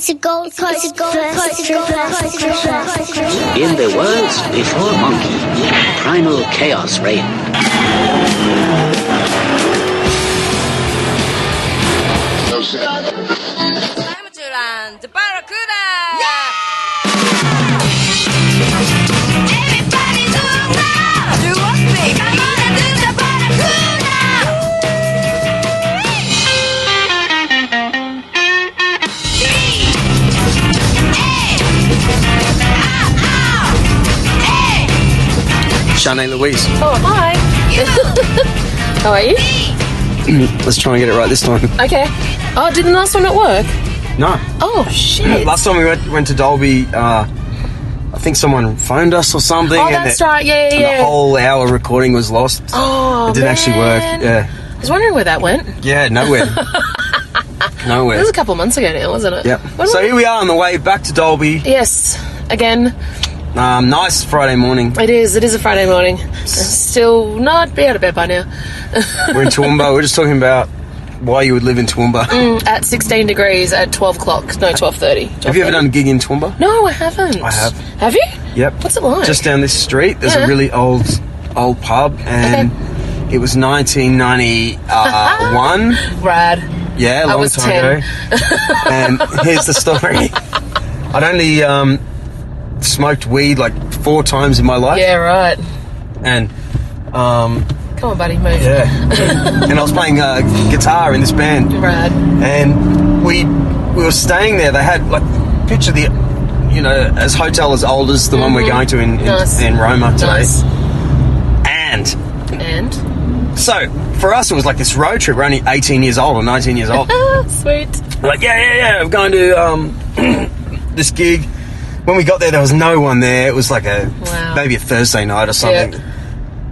It's a Gold Coast first tripper. In the worlds before Monkey, primal chaos reigned. Land, Barracuda! Yeah! Everybody do it now! Do what, baby? I'm gonna do the Barracuda! Charne Louise. Oh, hi. How are you? Let's try and get it right this time. Okay. Oh, did the last one not work? No. Oh, shit. Last time we went to Dolby, I think someone phoned us or something. Oh, that's right. Yeah. And the whole hour recording was lost. Oh, it didn't actually work. Yeah. I was wondering where that went. Yeah, nowhere. Nowhere. It was a couple of months ago now, wasn't it? Yep. So here we are on the way back to Dolby. Yes. Again. Nice Friday morning. It is a Friday morning. Still not be out of bed by now. We're in Toowoomba. We're just talking about why you would live in Toowoomba. At 16 degrees at 12 o'clock. No, 12:30. Have you ever done a gig in Toowoomba? No, I haven't. I have. Have you? Yep. What's it like? Just down this street, there's a really old pub, and it was 1991. Rad. Yeah, long was time 10. ago. And here's the story. I'd only smoked weed like 4 times in my life. Yeah, right. And come on, buddy, move. yeah. And I was playing guitar in this band. Rad. And we were staying there. They had like picture the as hotel as old as the one we're going to in Roma today. Nice. And So, for us it was like this road trip. We're only 18 years old or 19 years old. sweet. Like I'm going to this gig. When we got there was no one there. It was like maybe a Thursday night or something. Yep.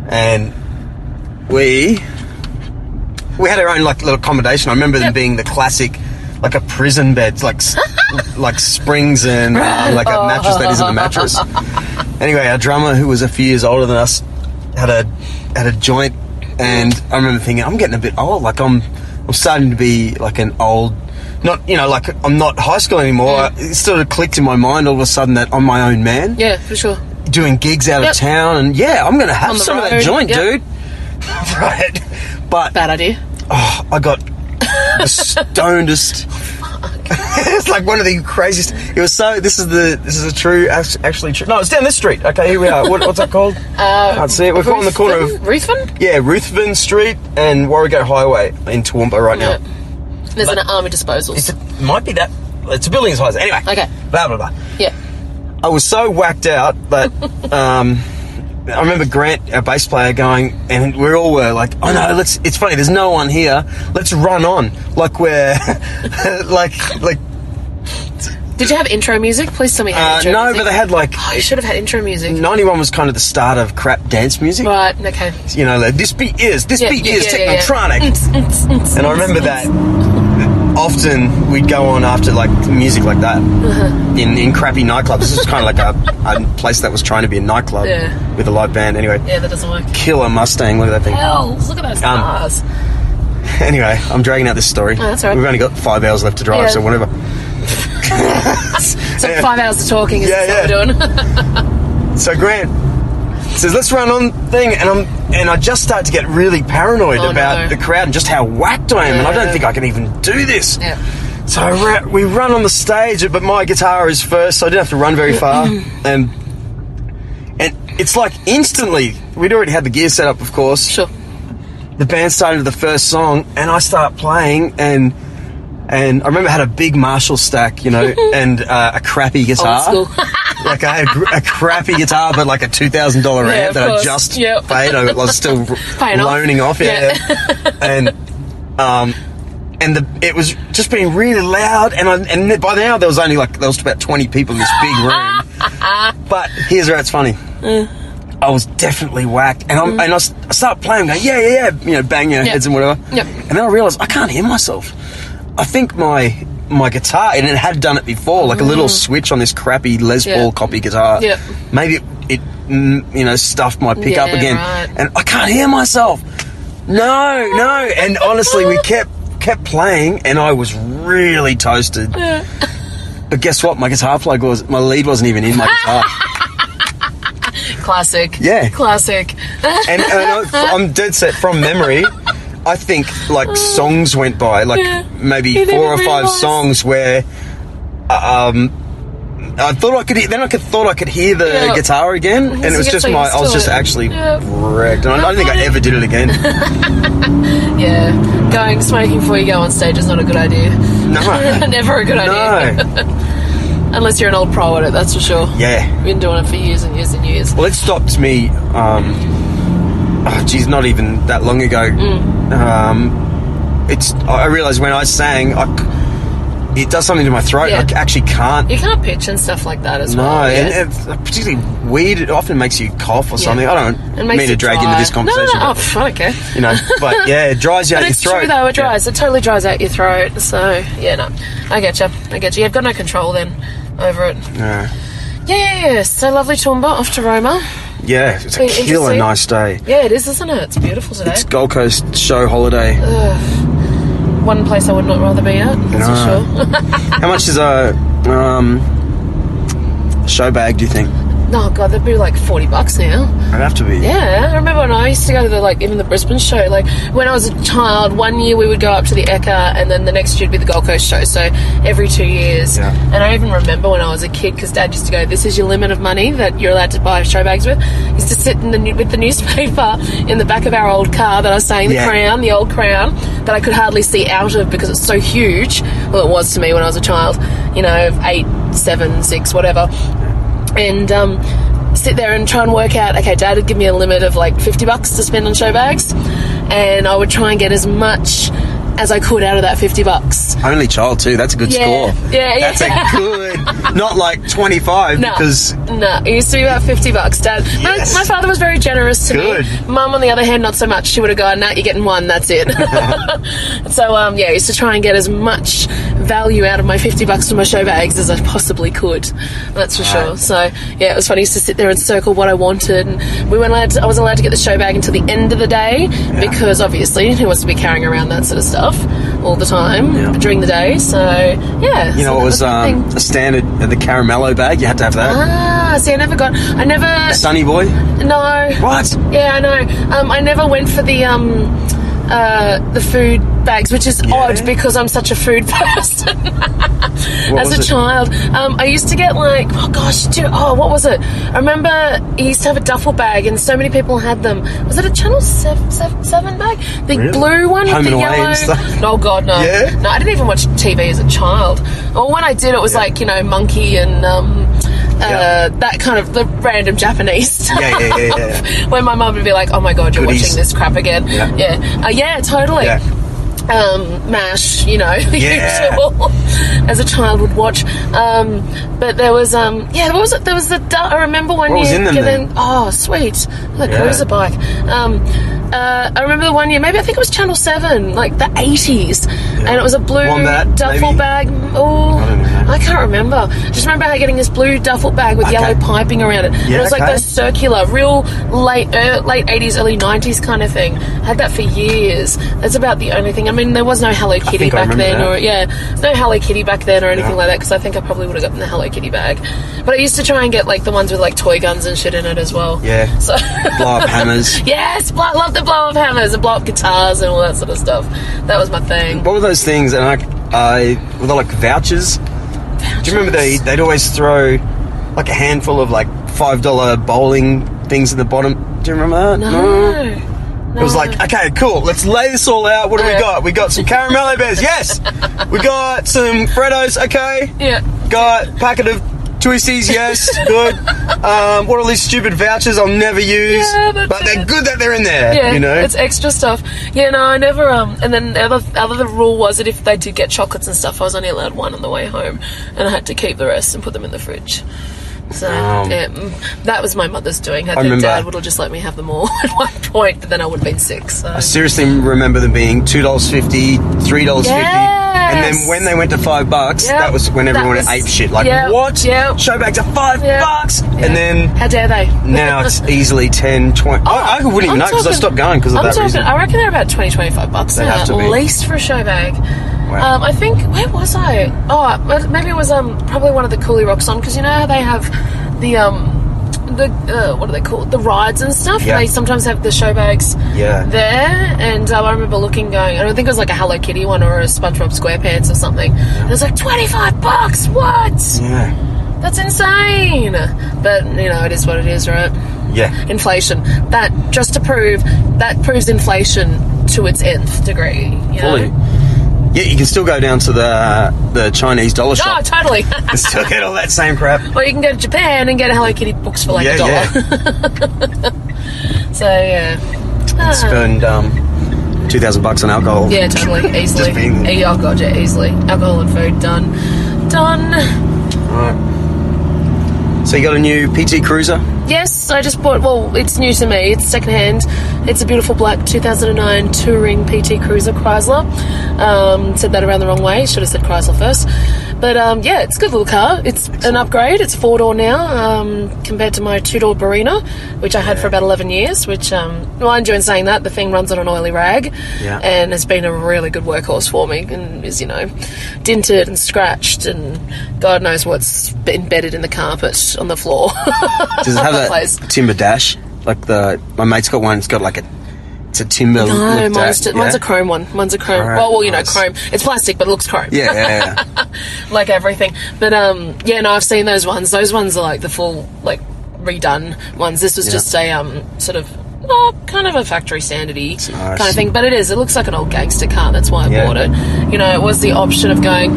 And we had our own like little accommodation. I remember them being the classic, like a prison bed, like springs and like a mattress that isn't a mattress. Anyway, our drummer, who was a few years older than us, had a joint, and I remember thinking, I'm getting a bit old. Like I'm starting to be like an old. Not, like I'm not high school anymore. It sort of clicked in my mind all of a sudden that I'm my own man. Yeah, for sure. Doing gigs out of town, and I'm going to have some of that joint, dude. Right. But bad idea. Oh, I got the stonedest. It's like one of the craziest. It was so. This is actually true. No, it's down this street. Okay, here we are. What's that called? Can't see it. We're on the corner of Ruthven. Yeah, Ruthven Street and Warrego Highway in Toowoomba right now. There's an army disposals. It might be that. It's a building size. Anyway. Okay. Blah blah blah. Yeah. I was so whacked out that I remember Grant, our bass player, going, and we all were like, "Oh no, it's funny. There's no one here. Let's run on like we're like." Did you have intro music? Please tell me you had intro music. No, but they had like. Oh, you should have had intro music. 91 was kind of the start of crap dance music. Right. Okay. Like this beat is Technotronic, and I remember that. Often we'd go on after like music like that in crappy nightclubs. This was kind of like a place that was trying to be a nightclub with a live band. Anyway, yeah, that doesn't work. Killer Mustang, look at that thing. Hell, look at those stars. Anyway, I'm dragging out this story. Oh, that's all right. We've only got 5 hours left to drive, so whatever. So 5 hours of talking is what we're doing. So Grant says, let's run on thing, and I just start to get really paranoid about the crowd and just how whacked I am, and I don't think I can even do this. Yeah. So we run on the stage, but my guitar is first, so I didn't have to run very far, and it's like instantly, we'd already had the gear set up, of course. Sure. The band started the first song, and I start playing, and I remember I had a big Marshall stack, and a crappy guitar. Old school. Like I had a crappy guitar, but like a $2,000 amp that I just paid. I was still loaning off. And it was just being really loud. And by now there was about 20 people in this big room. But here's where it's funny. I was definitely whacked, and I start playing, going bang your heads and whatever. Yep. And then I realised I can't hear myself. I think my guitar, and it had done it before, like a little switch on this crappy Les Paul copy guitar. Yep. Maybe it stuffed my pickup again, right. and I can't hear myself. No, and honestly, we kept playing, and I was really toasted. But guess what? My guitar plug my lead wasn't even in my guitar. Classic. Yeah. Classic. And I'm dead set from memory. I think like songs went by, like maybe You 4 or didn't 5 realise. songs where I thought I could. Then I thought I could hear the guitar again, and it was you get just so I used was to just it. actually Yeah. wrecked. And I don't think I ever did it again. Yeah. Smoking before you go on stage is not a good idea. No. Never a good idea. No. Unless you're an old pro at it, that's for sure. Yeah. You've been doing it for years and years and years. Well, it stopped me. Not even that long ago. I realised when I sang, it does something to my throat. Yeah. I actually can't. You can't pitch and stuff like that as No, well. Yeah? and it's particularly weird. It often makes you cough or something. I don't It makes mean to it drag you dry. into this conversation. No. Oh, but, I don't care. you know, but yeah, it dries you out But your it's throat. true though, it dries. It totally dries out your throat. So, yeah, no. I get you. You've got no control then over it. Yeah. Yeah, so lovely Toowoomba, off to Roma. Yeah, it's a Interesting. killer nice day. Yeah, it is, isn't it? It's beautiful today. It's Gold Coast show holiday. One place I would not rather be at, that's for sure. How much is a show bag, do you think? Oh god, that'd be like $40 now. It'd have to be. Yeah, I remember when I used to go to even the Brisbane show. Like when I was a child, one year we would go up to the Ekka, and then the next year would be the Gold Coast show. So every 2 years. Yeah. And I even remember when I was a kid, because Dad used to go, "This is your limit of money that you're allowed to buy show bags with." He used to sit with the newspaper in the back of our old car that I was saying, the old Crown, that I could hardly see out of because it's so huge. Well, it was to me when I was a child, 8, 7, 6, whatever. And sit there and try and work out, okay, Dad would give me a limit of like $50 to spend on show bags, and I would try and get as much as I could out of that $50. Only child too. That's a good score. Yeah. That's a good. Not like 25 because. No, it used to be about $50, Dad. Yes. My father was very generous to Good. me. Mum, on the other hand, not so much. She would have gone, "Nah, you're getting one. That's it." So I used to try and get as much value out of my $50 for my show bags as I possibly could. That's for sure. So yeah, it was funny. I used to sit there and circle what I wanted, and I was allowed to get the show bag until the end of the day because obviously who wants to be carrying around that sort of stuff all the time during the day? So yeah. You know what was a standard, the Caramello bag? You had to have that. See, I never. Sunny Boy? No. What? Yeah, I know. I never went for the food bags, which is odd because I'm such a food person. As a child, I used to get like, what was it? I remember he used to have a duffel bag, and so many people had them. Was it a Channel 7 bag? The blue one Home with the and Away yellow. and stuff? Oh God, no. Yeah? No, I didn't even watch TV as a child. Or when I did, it was like Monkey and that kind of the random Japanese stuff. Yeah. When my mum would be like, "Oh my God, you're Goodies. watching this crap again." Yeah, totally. Yeah. MASH, the usual as a child would watch. But there was what was it? There was I remember one What was year in them getting then? oh sweet, the cruiser bike. I remember the one year, maybe I think it was Channel 7, like the 80s, and it was a blue Wombat, duffel maybe? bag. Oh, I don't know. I can't remember. Just remember how getting this blue duffel bag with yellow piping around it. Yeah, it was like okay. those circular, real late 80s, early 90s kind of thing. I had that for years. That's about the only thing. I mean, there was no Hello Kitty think I back remember then, that. there's no Hello Kitty back then or anything like that, because I think I probably would have gotten the Hello Kitty bag. But I used to try and get like the ones with like toy guns and shit in it as well. Yeah. So Blow up hammers. yes, love the blow up hammers and blow up guitars and all that sort of stuff. That was my thing. What were those things? And were they like vouchers? Do you remember they'd always throw like a handful of like $5 bowling things at the bottom? Do you remember that? No. It was like, okay, cool, let's lay this all out. What do we got? We got some Caramello bears, yes! We got some Freddos, okay. Yeah. Got a packet of Twisties, yes, good. What are these stupid vouchers I'll never use? Yeah, that's but they're it. good that they're in there, Yeah, it's extra stuff. Yeah, no, I never. And then the other rule was that if they did get chocolates and stuff, I was only allowed one on the way home, and I had to keep the rest and put them in the fridge. So that was my mother's doing. I think remember- Dad would have just let me have them all at one point, but then I would have been sick. So. I seriously remember them being $2.50, $3.50, and then when they went to $5, Yep. that was when everyone went ape shit. Like, what? Yep. Show bags are $5, Yep. and then How dare they? now it's easily 10, 20. I wouldn't even know because I stopped going because of that reason. I reckon they're about $20, $25 They now, have to at be. least for a show bag. Wow. I think, where was I? Oh, maybe it was probably one of the Cooley Rocks on, because you know how they have the what are they called? The rides and stuff. Yeah. They sometimes have the show bags Yeah. there, and I remember looking, going, I don't think it was like a Hello Kitty one or a SpongeBob SquarePants or something. It was like $25. What? Yeah. That's insane. But you know, it is what it is, right? Yeah. Inflation. That proves inflation to its nth degree. You know? Fully. Yeah, you can still go down to the Chinese dollar shop. Oh, totally. And still get all that same crap. Or you can go to Japan and get Hello Kitty books for like $1. So yeah. Spend $2,000 on alcohol. Yeah, totally, easily. Just being there. Oh god, yeah, easily. Alcohol and food, done. Right. So you got a new PT Cruiser? Yes, I just bought, well, it's new to me, it's secondhand. It's a beautiful black 2009 Touring PT Cruiser Chrysler. Said that around the wrong way, should have said Chrysler first. But yeah, it's a good little car. It's an upgrade, it's 4-door now, compared to my 2-door Barina, which I had for about 11 years, which, well, I enjoy saying that. The thing runs on an oily rag, and has been a really good workhorse for me, and is, you know, dinted and scratched, and God knows what's embedded in the carpet on the floor. Does it have that timber dash? Like my mate's got one, it's got like it's a timber. No, mine's a chrome one. Mine's a chrome. Right, well, you know, nice. chrome. It's plastic, but it looks chrome. Yeah. Like everything. But yeah, no, I've seen those ones. Those ones are like the full, like, redone ones. This was just a sort of, kind of a factory standardy nice. kind of thing. But it looks like an old gangster car. That's why I bought it. You know, it was the option of going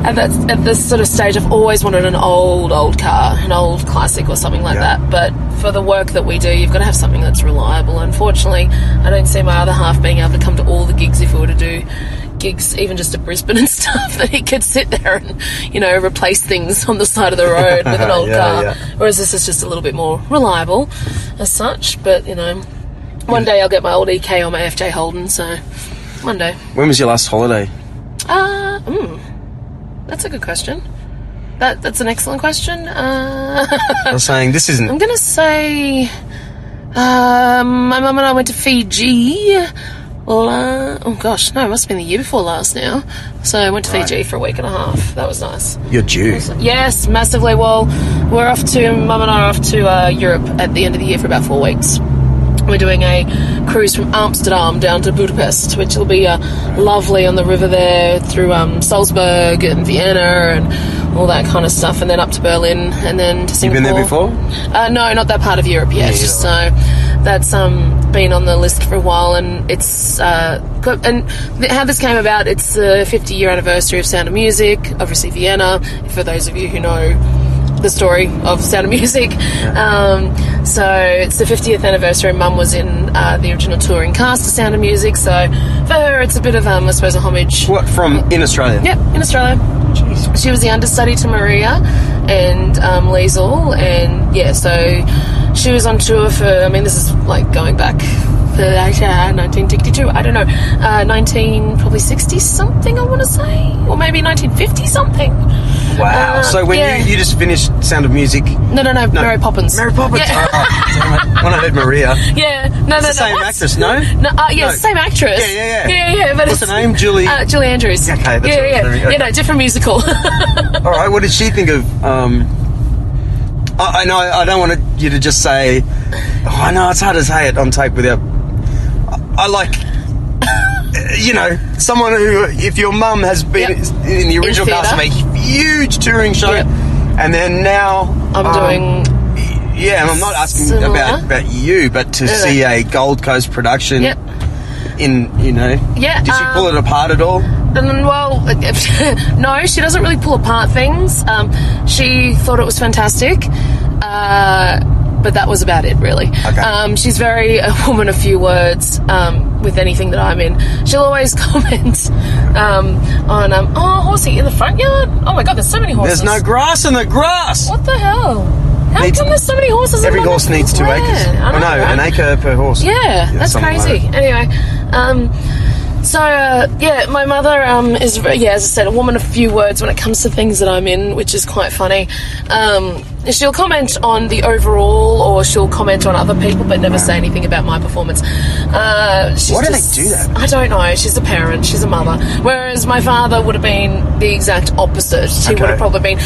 at this sort of stage. I've always wanted an old car, an old classic or something like that. But for the work that we do, you've got to have something that's reliable. Unfortunately, I don't see my other half being able to come to all the gigs if we were to do gigs, even just to Brisbane and stuff, that he could sit there and, you know, replace things on the side of the road with an old car. Yeah. Whereas this is just a little bit more reliable as such. But, you know, one day I'll get my old EK or my FJ Holden, so one day. When was your last holiday? That's a good question. That's an excellent question. I was saying, this isn't... I'm going to say my mum and I went to Fiji. Oh gosh, no, it must have been the year before last now. So I went to Fiji for a week and a half. That was nice. You're due. Yes, massively. Well, mum and I are off to Europe at the end of the year for about 4 weeks. We're doing a cruise from Amsterdam down to Budapest, which will be lovely on the river there, through Salzburg and Vienna and all that kind of stuff, and then up to Berlin and then to Singapore. You've been there before? No, not that part of Europe yet. So that's been on the list for a while, and it's good. And how this came about, it's the 50-year anniversary of Sound of Music, obviously Vienna, for those of you who know the story of Sound of Music. So it's the 50th anniversary. Mum was in the original touring cast of Sound of Music, so for her it's a bit of, I suppose, a homage. What, in Australia? Yep, in Australia. Jeez. She was the understudy to Maria and Liesl, and yeah, so she was on tour for, I mean, this is like going back for 1962, I don't know, 1960 something, I want to say, or maybe 1950 something. Wow. So when you just finished Sound of Music... No, Mary Poppins. Mary Poppins. Yeah. Oh, damn it. When I heard Maria. Yeah. No, It's the same actress, no? No, no. Same actress. Yeah. But what's her name? Julie Andrews. Okay, that's right. Yeah, no, different musical. All right, what did she think of... I know, I don't want you to just say... Oh, I know, it's hard to say it on tape without... I like... You know, someone who, if your mum has been in the original cast of a huge touring show, and then now I'm doing. Yeah, and I'm not asking about you, but to see a Gold Coast production in, you know, did she pull it apart at all? Well, no, she doesn't really pull apart things. She thought it was fantastic. But that was about it, really. Okay. She's very a woman of few words with anything that I'm in. She'll always comment on, horsey in the front yard? Oh my God, there's so many horses. There's no grass in the grass. What the hell? How come there's so many horses? Every horse needs 2 acres. I know, right? An acre per horse. Yeah, that's crazy. Like that. Anyway, So, yeah, my mother is, as I said, a woman of few words when it comes to things that I'm in, which is quite funny. She'll comment on the overall, or she'll comment on other people, but never say anything about my performance. Why do they do that? I don't know. She's a parent. She's a mother. Whereas my father would have been the exact opposite. He would have probably been...